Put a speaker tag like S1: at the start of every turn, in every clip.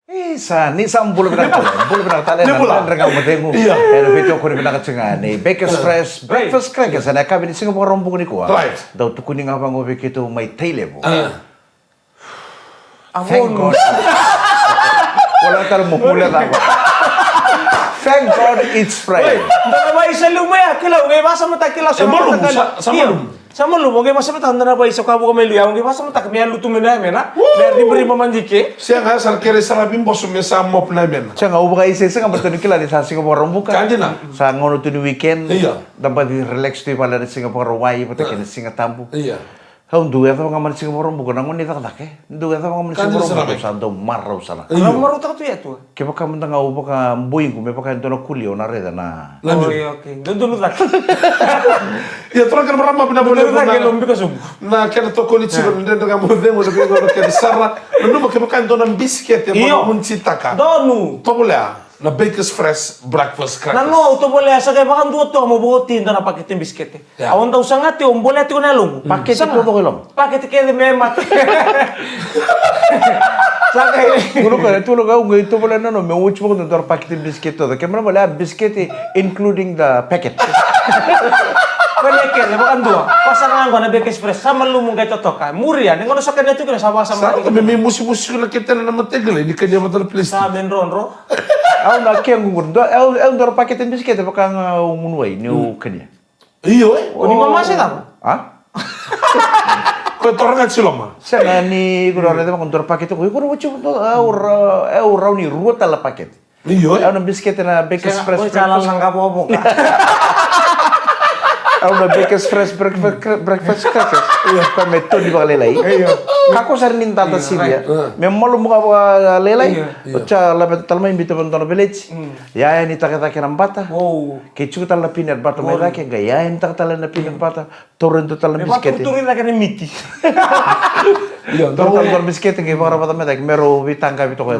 S1: Ni sa bulu pinakatali na regang madengu. Pero video ko ni pinakatsingan ni Baker's Fresh breakfast crackers na kami ni Singapore rombong ni ko. Daw to kuning abang obi kito may tailebo. Thank God. Wala tayong mupula ako. Thank God it's Friday.
S2: Dana ba isa lumaya kilaw ngay basa mo ta kilaw sa sa malum ngay basa mo ta dana ba isa ka bu may luya ngay basa mo ta kami lutu mena mena ler di beri mamandike
S3: siya nga sa kere sa labing boso me sa mop na men
S1: siya nga uba isa nga betul kila di sa Singapore buka
S3: kanjina
S1: sa ngono tu ni weekend
S3: iya
S1: dapat di relax tu pala di Singapore wai pata kini Singatambu
S3: iya
S1: Kau dua itu ngaman Singapore bukan nangun ni tak ke dua itu ngaman Singapore bukan santo marau sana
S2: marau tak tu ya tu
S1: Kepa kamu tengah uba ka boing kume pakai itu nak kulio na reda na
S2: oh iya oke dulu tak
S3: ya terus kan berapa pernah boleh
S2: lagi lombi kasum
S3: na kena toko ni cibo ndeng dengan mo demo de ko ke sarra no mo ke pakai itu nan biscuit ya mo citaka
S2: donu
S3: to boleh na Baker's Fresh breakfast crackers
S2: nano to boleh sa kay bakan duot to mo buotin na paketin biscuit awon daw sangat yung boleh ti ko nalong
S1: paket itu to kilom
S2: paket ke de memat sakay
S1: Kuno ka tu lo ka unga itu boleh nano me uch mo to paket biscuit to ke mana boleh biscuit including the packet
S2: Peleke, bakan dua. Pasangan gua na Baker's Fresh sama lu mungkin cocok kan. Murian, ngono sakit itu kena sama-sama.
S3: sa me musi la ketena na mategel ni kanya matal please
S2: Sa men ronro.
S1: Au na keng ngundo au ndor paketin biscuit pakang unway ni kanya.
S3: iyo
S2: Ni mama sih tahu.
S1: Ah?
S3: ko torangan siloma
S1: Sana ni kuno reda ndor paket ko kuno uchu au rauni ruota la paket.
S3: iyo
S1: Au na biscuit na Baker's Fresh.
S2: Jalan langka bobo.
S1: Au na Baker's Fresh breakfast crackers. Iya, pa meto di ba lelai.
S2: Iya.
S1: Kako sar nin tata sibia. Memang lu muka lelai. Ocha la talma invito pantono village. Ya ni taka nambata.
S2: Wow.
S1: Kecu tal la peanut butter mai dake ga ya ni taka tal na peanut butter. Torrento tal na biscuit.
S2: Turin lagi ni miti.
S1: Iya, torrento biscuit ke para pata mai dake mero vitanga vito ko.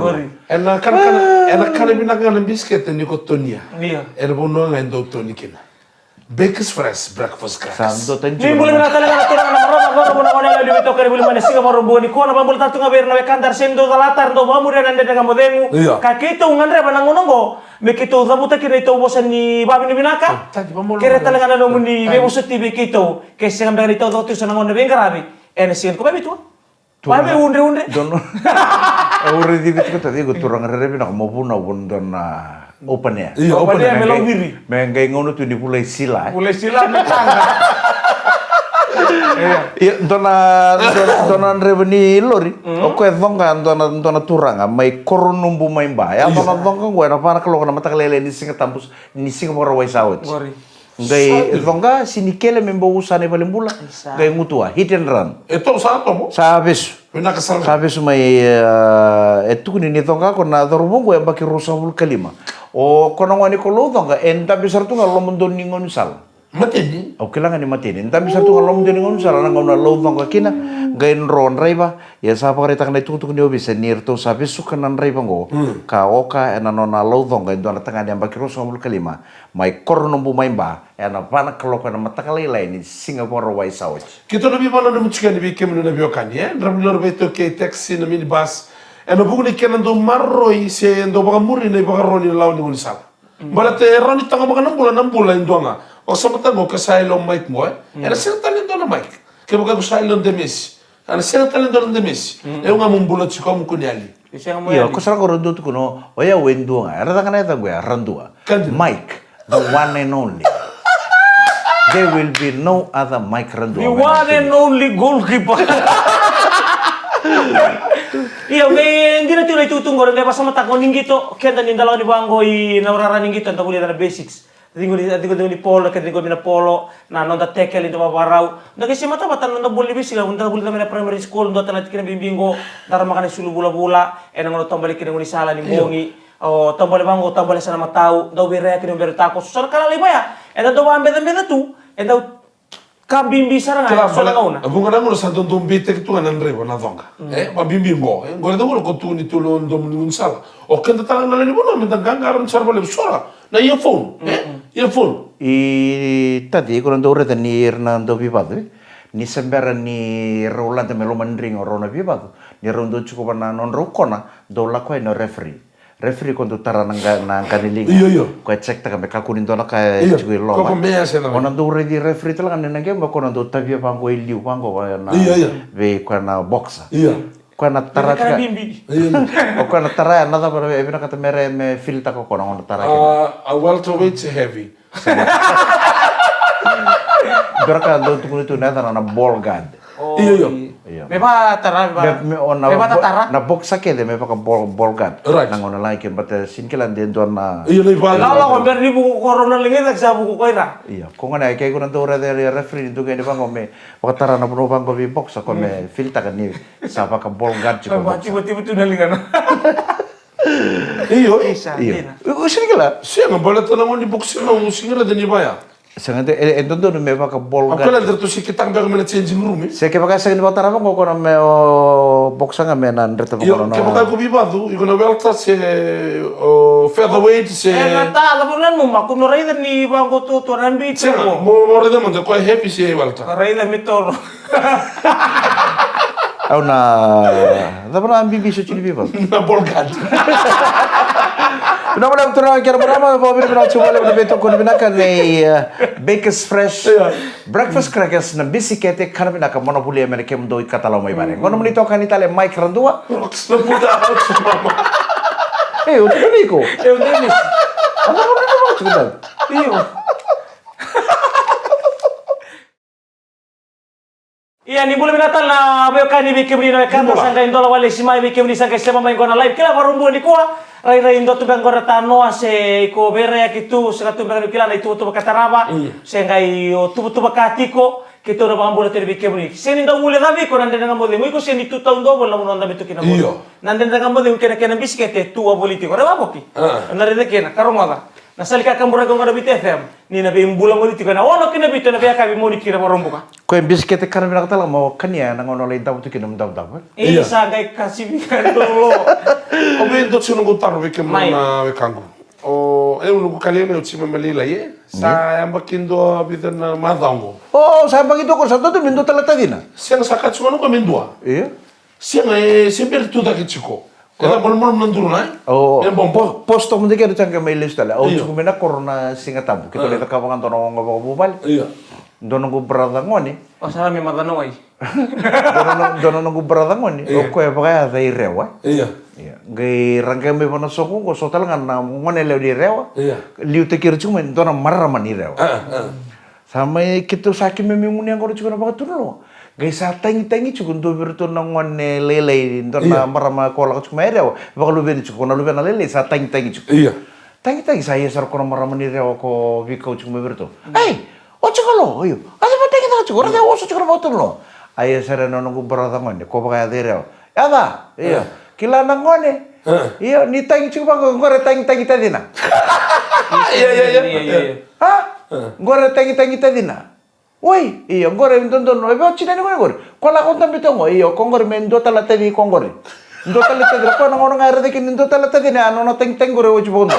S3: enak kan binang biscuit ni ko tonia
S2: Iya.
S3: bono ngendo toni kina Baker's Fresh breakfast crackers
S1: Santo tenju.
S2: Ni boleh menata lang natin ang marama mo na kanila dito kay boleh manis Singapore buoni ko na bambol tatu ngaber na kandar sendo dalatar do mamuri nande nga modemu. Kakito ngan reba nang unongo. Me kito zabuta kina ito bosan ni babi ni binaka. Kira talaga na no ni bebo sa TV kito kay singam dari ito do sa nangon na bengarabi. Siyan ko ba bito? Pabe unre.
S1: Dono. Uri di bit ko tadi ko turang rebe na mo puna don na open ya.
S3: iya
S2: Open ya melong biri.
S1: Mengai ngono tu di pulai sila.
S2: Boleh sila ni tangga.
S1: Iya, dona reveni lori. Oke, dona turanga mai koronumbu mai mbaya. Dona gue na para kalau na mata kelele ni Singapore ni Singapore wai sawit. Gai donga sini kele membo usane paling bula. Gai mutua hit and run.
S3: itu satu mo
S1: Sabes.
S3: pinakasal
S1: Sabes mai itu ni donga ko na dormo gue baki rusabul kalima. O kono ngani ko lo donga enta besar tu ngalo mendon ningon sal.
S3: mateni
S1: O kailangan ni matinin. Tapi satu kalau mendon ningon sal nang ngona lo donga kina gain ron raiba ya sa pa rita kana tutuk ni obise nirto sabes sukanan raiba ngo. Ka oka ena nona lo donga ndo na tanga ni baki rusabul kalima. Mai korno bu mai ba ena pana keloko na matakali lain ni Singapore wai sawit.
S3: kita nabi mana namu chika nabi kem nabi okani ramlor beto ke taxi na minibus eno bugni kenan do marroi se ndo baga muri ne baga roni law ni unisal balate roni tanga baga nambula indonga o samata mo ka sailo mic mo ena senta lindo na mic ke baga ko sailo de mes ana senta lindo de mes e unga mumbula chiko mu kunyali
S1: Iya, ko sara ko rondo tu kuno. Oya wendo nga. Era takana eta gue randua. Mike, the one and only. There will be no other Mike Randua.
S2: The one and only goalkeeper. Iya, hindi na tuloy tutunggo rin pas sama tako ninggito kaya din dalawa ni Bango naurara ninggito ang tabuli na basics. Dingo ni polo kaya dingo ni polo na nonda tackle into babarau. Nagisi mata nonda buli bisi ka nonda buli na primary school nonda tanat kina bimbingo dara makane sulu bula-bula nang tombali kina ni sala ni bongi. O tombali Bango tombali sana matau daw bere kina bere tako. Susar kala lima ya. Daw ambet tu. Daw kambing bisa nga sola kauna.
S3: Bunga na mo sa dondong bite tu anan rebo na donga. Mabimbi mo. Ngore do ko tu ni tulon dom unsal. O kenda talang na ni bono minta gangaran sarba le sora. Na earphone. Earphone.
S1: I tadi ko nando ore ni Hernando Vivado. Ni sembera ni Rolante Melomandring o Rona Vivado. nyerundo cukup na non rukona do la ko no referee kon tara nang kanilinga
S3: Iya.
S1: ko cek ta kame kakunin do la ka
S3: Iya.
S1: cukup lo
S3: Koko mea sena.
S1: ona do ready referee tala kan nang game ko na do tabia pango iliu pango na
S3: Iya.
S1: ve ko na boxa
S3: Iya.
S1: ko na tara
S2: Kaya
S1: ka
S2: bimbi.
S3: Iya.
S1: o ko na tara na da bara e bina kata mere me filta ko na ona tara ke
S3: A welterweight heavy.
S1: berka do tukuni tu na na ball guard
S3: Iya.
S1: Iya.
S2: Meba tara, meba tara.
S1: na boxa ke de me pa ball guard
S3: Right.
S1: nang ona like but sinkilan den do na
S3: Iya na iba.
S2: Lala ko ber di buku corona lingi tak sa buku koira.
S1: iya ko ngana ke ko na do re referee du ke de bango me pakatara na puno bango vi boxa ko me filta kan ni sa pa ka ball guard
S2: Kau
S1: ko
S2: tiba-tiba tu nalingan.
S3: Iya.
S2: Isa,
S1: iya
S2: tina.
S1: o sinikala
S3: Siya nga bala tanang ni boxing na usingira din iba ya.
S1: sangate entondo me pa ka ball guard
S3: Apela der to si kitang baga mena changing room.
S1: se ke baka sa ni batara ko ko na me o boxa nga me na ndreta ko
S3: Yo,
S1: na
S3: ke baka ko biba tu, iko na welter se featherweight se.
S2: Nata, lapunan mo, makuno rin ni bangko tu tuan bit.
S3: Siya nga, mo reda mo ko heavy se welter.
S2: Rin na mitoro.
S1: au na da bara ambi biso chili biba
S3: Na bolgad.
S1: Una buona tornata anche al programma, dopo aver venuto vuole un evento con binaka nei Baker's Fresh breakfast crackers na bisiklete kan binaka monopoli Amerika mundo ikatalaw may bare. Ngono muni to kan Italia Mike Randua.
S3: Rox na puta out sa mama.
S1: Eh, o Nico.
S2: Eu Dennis.
S1: Ano mo na mo tudan?
S2: Iyo. Iya, ni boleh binatang na abe kan ni bikin na kan sangga indola wale simai bikin ni sangga sema main kona live. Kila barumbu ni kuah. Rai indo tu bang kora tano se ko bere ya kitu se katu bang kila na itu tu bakataraba. Se ngai o tu bakatiko kita na bang boleh terbikin ni. Se ni ndo boleh dabi ko nande na ngamo de. Mo ko se ni tu taun do bola mo nanda bitu kina.
S3: Iyo.
S2: Nande na ngamo de kena kena bisikete tu a politiko. Ra baboki. Na rede kena karonga. Nasali ka kambura ko ngara BTFM ni na be mbula mo dito kana ono kina bito na be ka bi mo dito kina barombuka.
S1: Ko en bisiklete kan binaka tala mo kanya na ngono lai daw tu kinum daw daw.
S2: Eh sa gai kasih bikan dulu.
S3: Obe ndo tsino go taro ke mo
S2: Mai.
S3: na we kango. O e uno go kalene o tsima malila ye. Sa yamba kindo bidan na madango.
S1: Oh, sabi itu ko sa to mindo tala tadina.
S3: Siang sakat tsino ko mindua.
S1: Iya.
S3: Siang e sempre tu da kitiko. Kada molmol nanduru na.
S1: Oh,
S3: Yang bombo.
S1: posto mo dikira changa may list tala. Oh,
S3: Iya.
S1: chuko mena corona singatabu. Kito leta kawangan to no ngabubal.
S3: Iya.
S1: Dono go brada ngoni.
S2: Oh salah memang tanong ay.
S1: Dono go brada ngoni. O ko e baka dai rewa.
S3: Iya.
S1: Iya. Gai rangka me bono soko go sotal ngan na ngone le di rewa.
S3: Iya.
S1: Liu te kira chuko men dona marra mani rewa. Sampai kito saki me muni ang ko chuko na baka tuno. Gai sa tangi chuko ndo birto na ngone lele dona marra ma ko la chuko me rewa. Baka lu be chuko na lu be na lele sa tangi chuko.
S3: Iya.
S1: Tangi saya sar ko na marra mani rewa ko biko chuko me birto. Hey, o chuko lo, ayo. Asa pa tangi ta chuko, ora da oso chuko na baka tuno. Ayo sare no nunggu berada ngone, ko baka de rewa. Ya ba? Iya. Kila na ngone. Iya, ni tangi chuko ba ngore tangi tadi na.
S3: Iya.
S1: Ha? Ngore tangi tadi na. Woi, iya ngore ndondo no ebe china ni ngore. Kola konta bitongo, iya kongore mendo tala tadi kongore. Ndo tala tadi ko na ngono ngare de kin ndo tala tadi na ano no tangi ngore wo chubondo.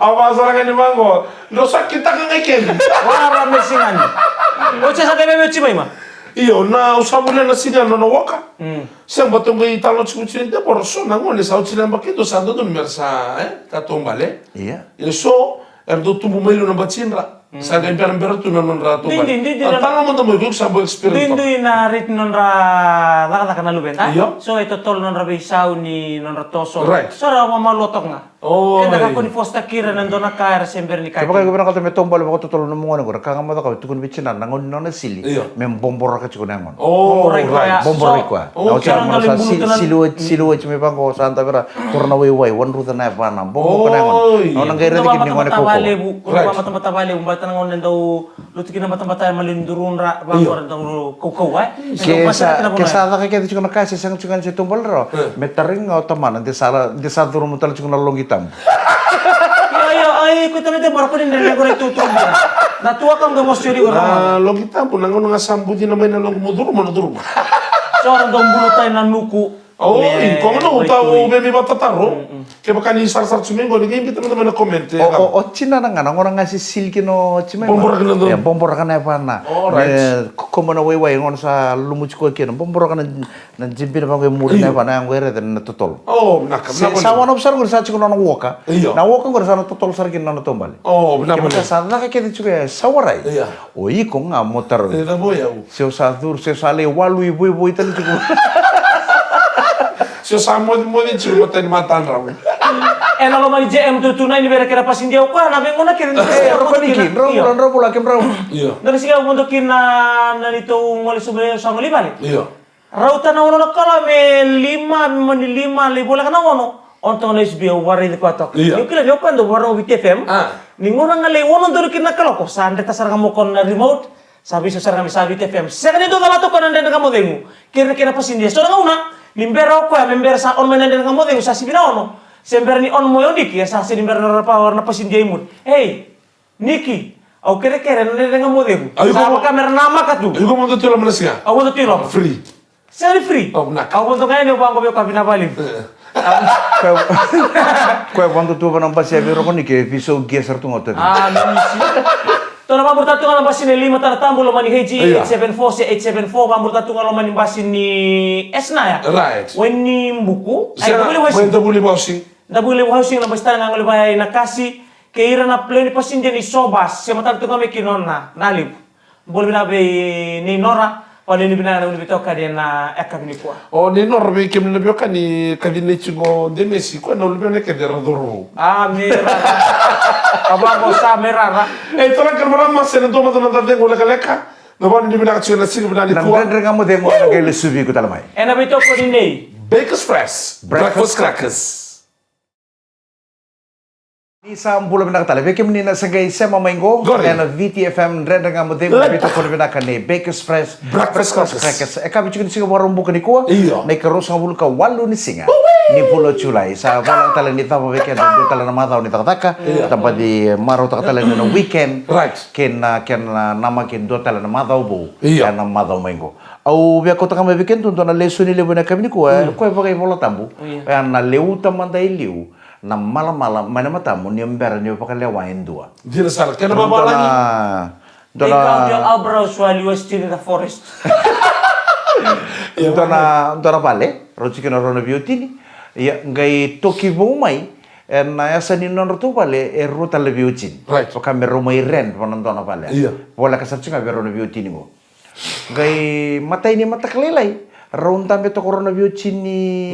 S3: Awa sarang ni mango. Ndo sakita ka ngeken.
S2: Wara mesingan. O sa kay bebe chimay ma.
S3: Iyo na usamule na singa no waka. Siang batong kay talo chukuchin de por so na ngone sa uchina bakito sa do mersa tatombale.
S1: Iya.
S3: So erdo tumbu melu na batsinra. Sa kay perang tu na non rato ba.
S2: Din.
S3: Tanga mo tamo yung sabo experience.
S2: Dindu na rit non ra nakata kana luben.
S3: Iyo.
S2: So ito tol non ra bisau ni non ra toso.
S3: Right.
S2: So ra mamalotok nga.
S3: Oh,
S2: Kaya
S3: right.
S2: ko ni Fosta Kira nandun na kaya sember ni kaya.
S1: Kapag gubernur kata metombol bako tutulong ng mga ngore, kanga mo ka tukun bichina nangon no na sili.
S3: Iya.
S1: Mem bombor ka chuko nangon.
S3: Oh,
S2: Bombor ko
S3: right.
S2: ya.
S1: Bombor
S2: So,
S1: ko.
S3: oh,
S1: Au cha
S2: kaya
S1: mo
S2: nga
S1: sa
S2: limbulutan ng-
S1: siluwat chime bangko santa bera torna way one ruta na pa na bombor ko nangon.
S3: Oy.
S1: No nang gaira dikin ni ngone koko.
S3: Right.
S2: Mata-mata umbat na ngon daw lutukin na mata-mata malindurun ra bangor daw kukaw ay.
S1: Kesa ka kaya chuko na kasi sang chuko si tumbol ro. Metaring nga taman di sa duro mo tala chuko na longitam.
S2: Ay, ko tamit barko din na ko tutulog. Natuwa kang gamos yuri ko ra.
S3: Lo kita po nangon nga sambu di naman na long muduro mo na duro.
S2: So ang daw bulutay na nuku.
S3: Oh, kung ano, tao, may matataro. Kaya baka ni sar-sar sumengo, naging kita naman na comment.
S1: O China na nga, orang ngasih silki no China.
S3: Bomborakan na doon.
S1: Ya, bomborakan na pa na.
S3: Alright.
S1: Como na way ngon sa lumuch ko kino, bomborakan na jimpi na pa ko muri na pa na ang wera na tutol.
S3: Oh, nakam.
S1: Sa one observe ko sa chiko na woka.
S3: Iyo.
S1: Na woka ko sa na tutol sa kin na tombal.
S3: Oh,
S1: Kaya
S3: nakam.
S1: sa na ka kiti chiko sa waray.
S3: Iya.
S1: O iko nga motor.
S3: Na boya.
S1: Seu sa dur, seu sa le walu ibu tali chiko.
S3: So sa mo din chiro matan matan raw.
S2: Kalau mali JM tu tunai ni bera kira pasin dia ko na be ngona kira
S1: Ro panikin, ro pula kem ro.
S3: Iya.
S2: Dari siga mondokin na nito ngoli sube sa ngoli bali.
S3: Iya.
S2: Rauta na ono kala me 5 le bola kana ono. Ontong les bio wari di patok.
S3: Iya.
S2: Yo kila yo pando waro WTFM. Ni ngora ngale wono ndoro kin nakalo ko sande tasar ngamo kon na remote. Sabi so sar ngami sabi TFM. Sekali do galato kon nande ngamo dengu. Kira pasin dia. So ngauna. Limbera ko ya membera sa on menande ngamo dengu sa sibina ono. Sembera ni on mo yodik ya sa limbera na power na pasin dia imut. Hey, Niki. Au kere nande ngamo dengu. Sa kamera nama katu.
S3: Iko mo tulo manasga.
S2: Au mo tiro.
S3: Free.
S2: Sari free.
S3: Oh, nak.
S2: Au mo ngayon ko ang ko kabina balim.
S1: Kaya quando tu vai passi a vero con che piso geser tu ngote.
S2: Misi. Tona mabur tatu ngalo basin ni 5 taratambo lo mani heji 874 si 874 mabur tatu ngalo mani basin ni esna ya.
S3: Right.
S2: When ni buku, ay
S3: Sa
S2: boleh
S3: mo
S2: wasi.
S3: buli bossing.
S2: Da boleh wasi na basta na ngalo bayay na kasi keira na pleni pasin dia ni sobas si matan tu kami kinona nalip. Boleh na be ni nora pale ni bina na bitoka dia na ekabini kwa.
S3: O ni norbe kem na bioka ni kadine chigo de Messi ko na ulbe ne ke de radoro.
S2: Mera. Abang sa mera.
S3: Tola kermara mas na do madana da dengo leka. Na ba ni bina ka china sig bina ni
S1: Nang
S3: ko.
S1: rendere ngamo de mo ke le subi ko talamay.
S2: Ena bitoko ni nei.
S3: Baker's Fresh. Breakfast crackers.
S1: Isa bulan bina katala, bekem ni na sagay sema maingo,
S3: Gori.
S1: na VTFM rendere ngamo de mo bito ko bina kane Baker's Fresh
S3: Breakfast crackers.
S1: Eka bicho ni siga warung buka ni ko.
S3: Iyo.
S1: Na karos ngabul ka walu ni singa. Ni pulo chulai sa wala tala ni tama weekend do tala na madaw ni takataka. Tampa di maro takatala ni na weekend.
S3: Right.
S1: Ken nama ken do tala na madaw bo.
S3: Iyo.
S1: Na madaw maingo. Au bia kota kama weekend tunto na leso ni lebu na kami ni ko. Ko bagay bola tambu. Na leu tamanda iliu. Na malam mana matamu ni mbera ni pakalewa indua.
S3: Dina sala ken ba ba lagi.
S2: Ikaw yung eyebrows while you were still in the forest.
S1: Dona pale, rochi kena rona biotini. Ya ngai toki bomai. Na asa ni non rotu pale rota le biotin.
S3: Right.
S1: Paka meromai ren panandona pale.
S3: Iya.
S1: Bola kasarchinga berona biotini mo. Ngai matai ni mata kelelai. Raun tambe to corona biotini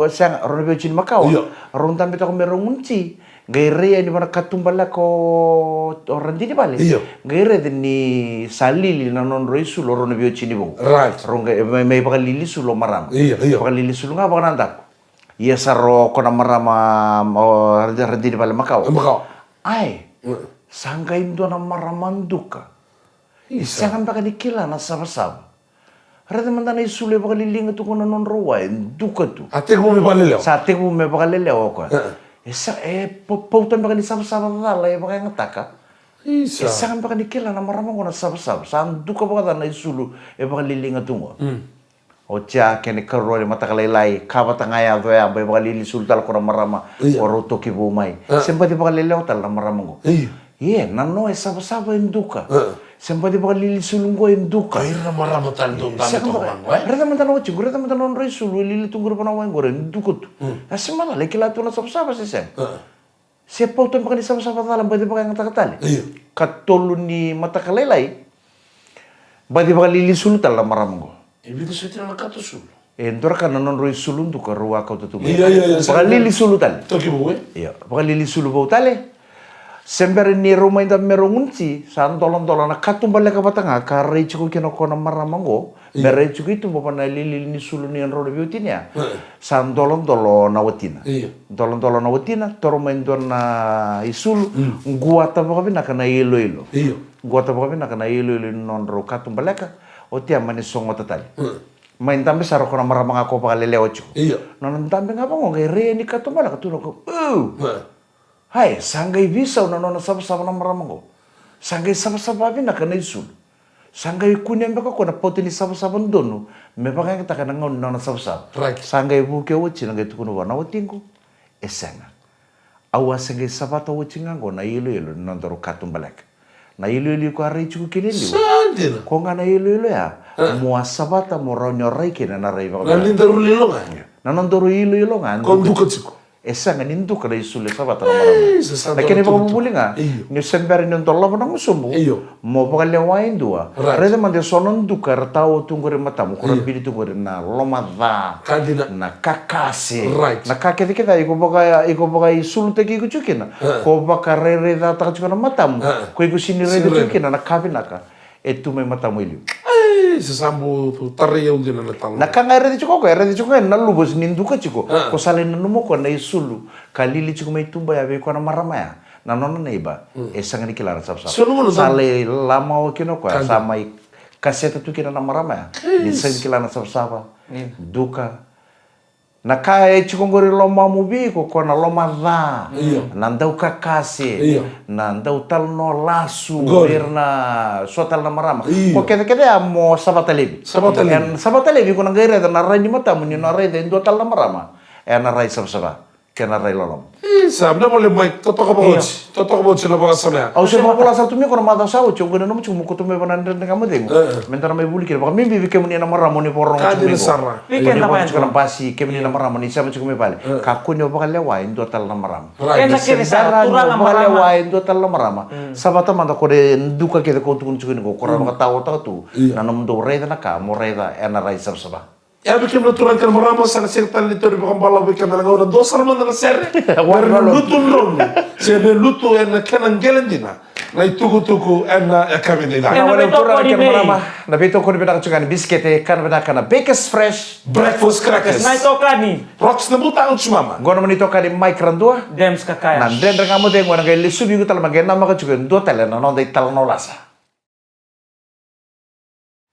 S1: sang corona biotini Macau.
S3: Iya.
S1: Raun tambe to merongunci. Gaire ni mana katumbala ko orang jadi balik.
S3: Iya.
S1: Gaire ni salili na non roisu loro na biotini bo.
S3: Right.
S1: Ronga may baka lili sulo maram.
S3: Iya.
S1: Baka lili sulo nga baka nandak. Iya saro ko na marama rendini balik Macau.
S3: Macau.
S1: Ay. Sangga indo na maramanduka. Isangan baka nikila na sabasab. Rada mandana isule baka lilinga tu ko na non rowa duka tu.
S3: Ate ko mi balelo.
S1: Sa ate mo may baka lelew ko. Pautan baka ni sabasab dala baka ngataka.
S3: Isa.
S1: Isangan baka nikila na maramang ko na sabasab. Saan duka baka na isulu baka lilinga tu mo. O tia kene karo ni mata kalay kaba tangaya do ya bay baka lilisul tal ko na marama oro to kibumay. Sempati baka lelew tal na maramang ko. Iya, nano sabasab duka. Sempati baka lilisulung ko duka.
S3: Kair na maramatan do tama to ko.
S1: Rada man tanaw chigo, rada man tanaw rin sulu, lilitunggur pa na wang gore, dukot. Kasi man, lekila to na sabsaba si Sem. Siya pa uton pa ka ni sabsaba talang, badi pa kayang takatali. Katolo ni matakalelay, badi pa ka lilisulu talang maramang ko.
S3: Ibig sabihin na katusul.
S1: Entor ka nanon rin sulun to ka ruwa ka tutubo.
S3: Iya.
S1: Baka lilisulu tali.
S3: To kibuwe.
S1: Iya, baka lilisulu ba tali. Sembere ni rumah inda merongunci, san tolong na katumbal ka batanga kare chiku kinoko na maramango, bere chiku itu bapa na lili ni sulu ni anro biotinya. San tolong na watina. Tolong na watina, toro main na isulu, gua tabaka bina kana ilo. Gua tabaka bina kana ilo non ro katumbal ka, o tia mani songo tatali. Main tambe saro kona maramang ako pa kaleleo chiku. Non tambe ngapa ngo re ni katumbal ka tuno ko. Hai, sanggai bisa na sabsaba na maramang ko. Sanggai sabsaba bina kana isul. Sangai kunya mbaka kona potini saba-saba ndono. Me baka kita kana ngau nana saba-saba.
S3: Right.
S1: Sangai buke uchi nangai tukuno wana watingu. Esenga. Awa sangai sabata uchi ngango na ilu nandoro katumbalek. Na ilu ko arai chuku kilili.
S3: Sandina.
S1: Ko nga na ilu ya. Mua sabata mo ronyo rai kina na rai baka.
S3: Na lindaru lilonga.
S1: Na nandoro ilu nga.
S3: Konduka chiko.
S1: Esa nga nindu kada isule sabata na marama. Lakini baka bubuli nga. Ni semberi ni ndola mo nang sumu. Mo baka lewa indua. Rede mande sonon duka ratao tungore matamu. Kura bili tungore na lomada.
S3: Kandina.
S1: Na kakase.
S3: Right.
S1: Na kakete kita iko baka isulu teki iko chukina. Ko baka rere da taka chukana matamu. Ko iko sini rede chukina na kabinaka. Etu me matamu iliu.
S3: Sesambu tu tarya undina na talo.
S1: Na kanga rede chuko na lubos ninduka chiko. Ko sale na numoko na isulu. Kalili chiko mai tumba ya ko na marama ya. Na nona neiba. Esa ngani kilara sab-sab. Sale lama o kino ko sama kaseta tu kina na marama ya. Ni sen kilara sab-sab. Duka. Na kaya chiko ngori loma mubi ko na loma dha. Na ndau kakase. Na ndau tal no lasu. Birna sotal na marama. Ko kete mo sabatalebi. Sabatalebi ko na gaire na rai ni matamu ni na rai de ndo tal na marama. Na rai sab-saba. Kena rai lolom.
S3: Sabna mo le mai totoka bochi. Totoka bochi na baka sana.
S1: Au se mo pola satu mi ko na mata sao chungo na mo chungo ko tume banan den ngamu demo. Mentara mai buli kira baka mimbi ke muni na marama ni porong chungo.
S3: Kadil sarra.
S2: Weekend na pa yan.
S1: Kana basi ke muni na marama ni sama chungo me bale. Ka kunyo baka lewa indo tal na marama.
S2: Kena kini sa turang ang
S1: baka lewa
S2: marama.
S1: indo tal na marama. Sabata manda ko de nduka ke ko tukun chungo ko ra baka tawo tu. Na nam do reda na ka mo reda ena rai sab-saba.
S3: Ya bikin naturan kan marama sana sertan itu di bakal bala bikin dalam orang dosa man na serre. Warna lutu ron. Sebe lutu en kanan gelendina. Na ituku en kabin ila.
S1: Na wala turang kan marama. Na bito ko bita chukan biskete kan bita kana Bakers Fresh
S3: Breakfast crackers.
S2: Na ito ka ni.
S3: Rocks na buta ang sumama.
S1: Gono manito ka di Mike Randua.
S2: Dems kakaya.
S1: Nandren kamu deh ngwana ngai lisu bigu tal magena maka juga ndo tele na no dai tal no lasa.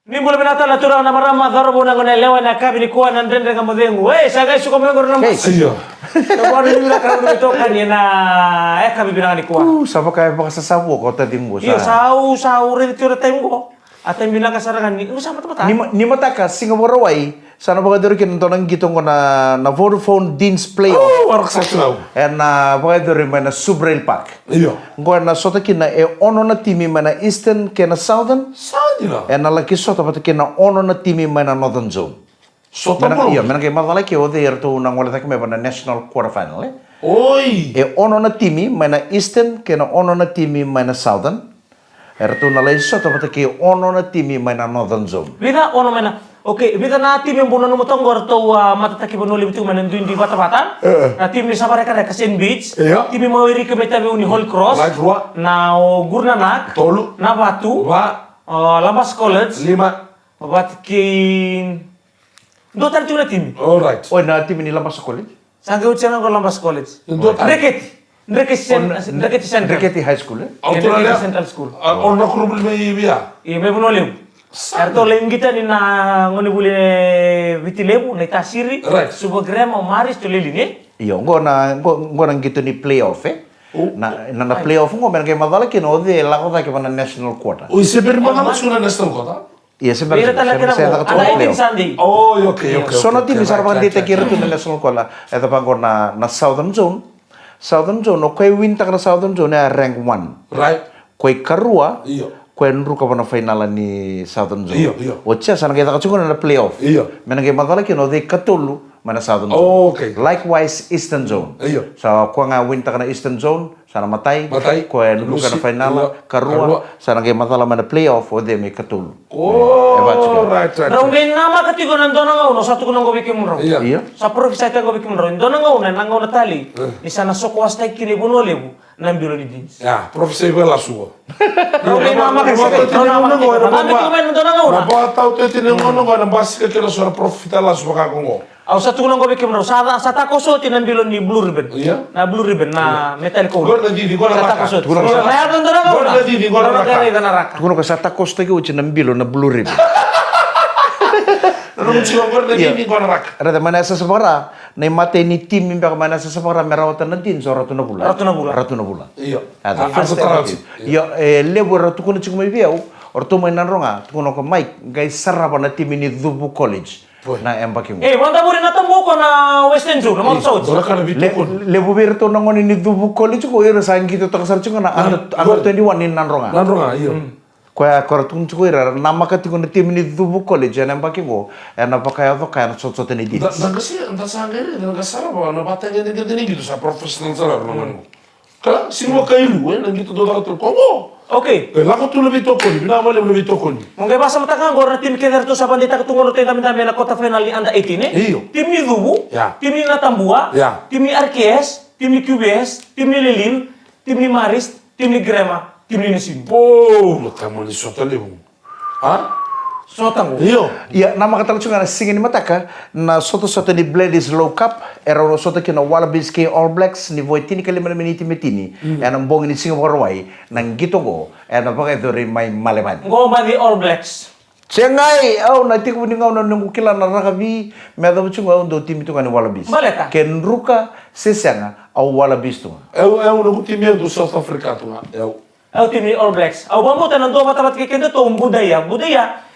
S2: Ni boleh benata la turang na marama darbo na ngone lewa na kabini kuwa na ndren nga modengu. Saga suka mengor na mas.
S3: Iyo.
S2: Ko ni bila ka ito ka ni na kabi binang ni kuwa.
S1: Sama kayak baka sasabu ko tadi mo
S2: Iyo
S1: sa.
S2: sau re tiro temgo. Atay bilang kasarangan ni sama mata.
S1: Ni mata ka Singapore wai sana baka dero kin tonang gitong ko na Vodafone Deans Playoff.
S3: Oh, warak sa klaw.
S1: Na baka dero mana Subrail Park.
S3: Iyo.
S1: Ngo na sota kin na ono na timi mana Eastern kena Southern.
S3: Sandina.
S1: Na laki sota pata kin na ono na timi mana Northern Zone.
S3: Sota
S1: Mana
S3: mo.
S1: iya mana kay madala ki ode erto nang wala tak me mana national quarterfinal eh.
S3: Oi.
S1: Ono na timi mana Eastern kena ono na timi mana Southern. Erto na lai sota pata ki ono na timi mana Northern Zone.
S2: Bida ono mena. Oke, bida na tim yang buno mo tonggor to mata taki bono libitu manen duin di bata-bata. Na tim ni sabare kada ka Saint Beach.
S3: Iya.
S2: Tim mo iri ke beta uni Hall Cross.
S3: Light Rua.
S2: Na Gurnanak.
S3: Tolu.
S2: Na Batu.
S3: Wa.
S2: Lambas College.
S3: 5.
S2: Batkin. Do tan tuna tim.
S3: Alright.
S1: Oh na timi ni Lampas College.
S2: Sangga ucana ko Lambas College.
S3: Do tan.
S2: Ndreketi Central.
S1: Reketi High School eh.
S3: Australia.
S2: Central School.
S3: Ona kurubul me ibia.
S2: Iya, me bono lew. Arto lem kita ni na ngoni bule vitilebu na itasiri.
S3: Right.
S2: Subo grema maris to lili ni.
S1: Iyo, ngo nang gitu ni playoff eh. Na playoff ngo men kay madala kino de la ko ke mana national quarter.
S3: O ise per mga suna na sto kota.
S1: Iya
S2: Bira talaga na mo. Ana itin Sunday.
S3: Oh, okay.
S1: Sono timi sarban dite kiro to national quarter. Eta pa ngo na Southern Zone. Southern Zone o kay win tak na Southern Zone na rank 1.
S3: Right.
S1: Kay karua.
S3: Iyo.
S1: Kwenru ka na final ni Southern Zone.
S3: Iyo.
S1: Ocha sana kita kachungo na playoff.
S3: Iyo.
S1: Men kay madala kino de katulu mana Southern Zone.
S3: Oh, okay.
S1: Likewise Eastern Zone.
S3: Iyo.
S1: Sa ko nga win tak na Eastern Zone sana matay. Ko luka na final karua sana kay matala mana playoff o de me katulu.
S3: Oh, right.
S2: Raung din nama katigo nando na ngau no satu ko nang gobikim mo.
S1: Iya.
S2: Sa province ta gobikim mo. Ndo na ngau na ngau na tali. Ni sana soko wasta kini bono lebu na bilo ni dins.
S3: Ya, professeur bela suo.
S2: Raung din nama katigo ndo na ngau na.
S3: Ba tau te tine ngono ngona basika kila sora profita la suo ka kongo.
S2: Au satu ko nang gobikim mo. Sa ta ko so tinan bilo ni blue ribbon.
S3: Iya.
S2: Na blue ribbon na metal ko.
S3: Gor na di gor na raka.
S2: Kaya ndo na ngau na.
S3: Gor na di gor na raka.
S1: Tukuno ka sa takos tagi uchi na mbilo na blue ribbon.
S3: Ano mo siya gor na di gor na raka.
S1: Ada mana sa sabara na mate ni team imba mana sa sabara merawatan na din so ratu na bula.
S2: Ratu na bula.
S1: Ratu na bula.
S3: Iyo.
S1: Ada
S3: First tarauti.
S1: Yo lebu ratu kuno chikumo biau Orto mainan ronga, tukuno ko Mike, guys sarapa na tim ini Dubu College. Na empaki mo.
S2: Manda muri na tambo ko na Western Zone, na Mount South.
S3: Ora kana bitokon.
S1: Lebu berto nangon ini Dubu College ko ira sangi to takasar chunga na under 21 in nan ronga.
S3: Nanronga iyo.
S1: Kwa koratun chuko ira nama ka tukuno tim ini Dubu College na empaki mo. Na pakaya to kaya sot ni dis.
S3: Nagasi anta sangere nagasara ba na batang ini gitu sa professional salar naman. Kala sino kailu nandito do dapat ko.
S2: Okay.
S3: Lako tu lebih tokon, bina mali lebih tokon.
S2: Mungkin basa matakan gor na tim keder to sa bandita katungo no tenda dami na kota final ni anda 18
S3: Iyo.
S2: Tim ni Dubu,
S3: Ya.
S2: tim ni Natambua,
S3: Ya.
S2: tim ni RKS, tim ni QBS, tim ni Lilin, tim ni Maris, tim ni Grema, tim ni Nisim.
S3: Oh, kamu ni sota lebu. Ha?
S2: Sotang.
S3: Iyo.
S1: Ya, nama kata lucu ngana singin mataka na soto ni Bladys Low Cup era no soto kina Wallabies ke All Blacks ni voitini kali mana meniti metini era bong ni Singapore wai nang gitu go era pakai dori mai maleman.
S2: Ngoma di All Blacks.
S1: Cengai, au nanti ko ni ngau nang kila na rakabi meda bucu ngau do tim itu kan Wallabies.
S2: Maleta.
S1: Ken ruka sesanga au Wallabies tu.
S3: Eu não time do South Africa tu. Eu.
S2: Au tim ni All Blacks. Au bambo tanan do matabat ke kendo to budaya.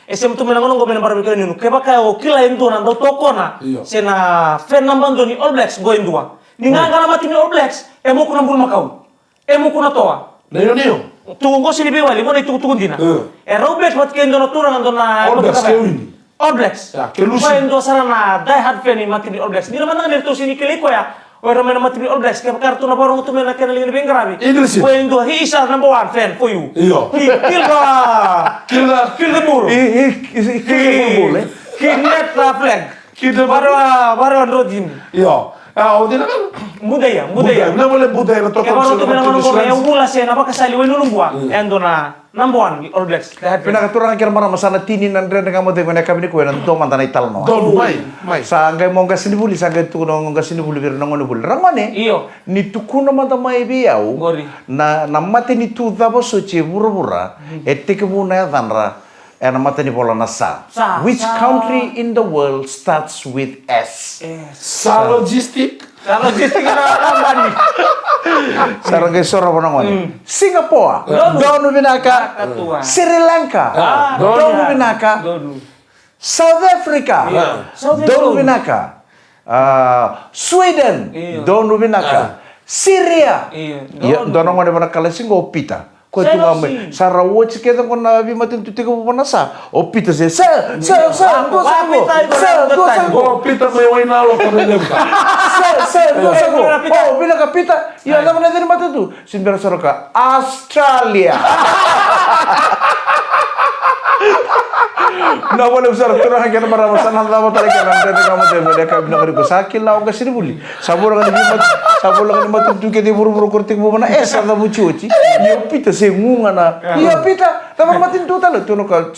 S2: Esem tu menangon ngo menan parbi kene ke baka o kila endo nan do tokona.
S3: Iya.
S2: Sena fen nambando ni All Blacks go endua. Ni nganga na mati ni All Blacks e mo kuna bul makau. E mo kuna toa.
S3: Neo.
S2: Tungo sini bewali mo na tutungo dina. E All Blacks bat kendo na turang ando na
S3: All Blacks ke wini.
S2: All Blacks.
S3: Ya, ke lusi.
S2: Ba endo sana na die hard fan ni mati ni All Blacks. Ni naman nang to sini keliko ya. Ora mena mati ni All Blacks ke kartu na barong tu mena kena lini bengrabi.
S3: English.
S2: Ba endo he is our number one fan for you.
S3: Iyo.
S2: Kill the bull.
S1: Boleh.
S2: Kidnap the flag.
S3: Kidnap-
S2: Baru rodin.
S3: Iyo. Ah, o dina kan.
S2: Budaya.
S3: Não boleh budaya na
S2: Kaya
S3: tokon
S2: baru
S3: sa
S2: tu menang
S3: mga
S2: orang yang mula saya napa kasali wenu lumbua. Endo na number one All Blacks.
S1: Pina katurang kira mara masana tini nan rene kamo de kone kabini ko nan do mantana ital no.
S3: Don, mai.
S1: Sanggai mo ngasini buli sanggai tu no ngasini buli bir nangono buli. Rangone.
S2: Iyo.
S1: Ni tukuno mata mai biau.
S2: Gori.
S1: Na namate ni tu dabo soche bura etike buna danra. And mate ni bola nasa.
S2: Sa.
S1: Which country in the world starts with S?
S3: Sa logistic.
S2: Kalau jadi kita ambani.
S1: Sarang kay sora mo nangone. Singapore.
S2: Donu.
S1: Donu binaka.
S2: Katua.
S1: Sri Lanka. Donu binaka.
S2: Donu.
S1: South Africa.
S2: South
S1: Donu
S2: Africa.
S1: binaka. Sweden.
S2: Iya.
S1: Donu binaka. Syria.
S2: Iya.
S1: Ya, dono ngone mana kala singo pita. Ko tu
S2: Saya
S1: ngame
S2: sih.
S1: sarawo chike ko na bi matin tu tigo panasa. O pita se sa
S2: Wah,
S1: go sango.
S2: pita itu
S1: Sa
S2: orang
S1: go
S2: depan.
S1: sango.
S3: Oh, pita may way na lo para lembka.
S1: Sa go sango.
S2: bila pita.
S1: Oh, bila ka pita. Ya na mana dari mata tu. Simbera soroka Australia. Na boleh usar turun hanya mara masana lama tadi kan nanti kamu teh mereka bilang kari sakit lah orang sini buli. Sabur kan tu ke di buru-buru kurtik bu mana ada bucuci. Yo pita sengunga na. Yo pita, tapi matin tu tahu tu nukal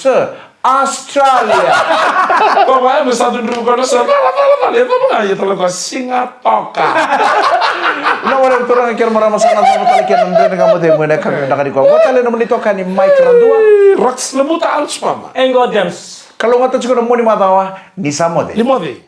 S1: Australia.
S3: Kau vai me satu dulu kono sa. Lala, itu mga ya talaga singatoka.
S1: Na boleh turun hanya mara masana lama tadi kan nanti kamu teh mereka bilang kari kau. Kau tahu nama itu kan ni Mike Radua.
S3: Raks lemuta alts mama.
S2: Engo James.
S1: Kalau nggak tahu juga mau ni matawa ni sama deh.
S3: Limode.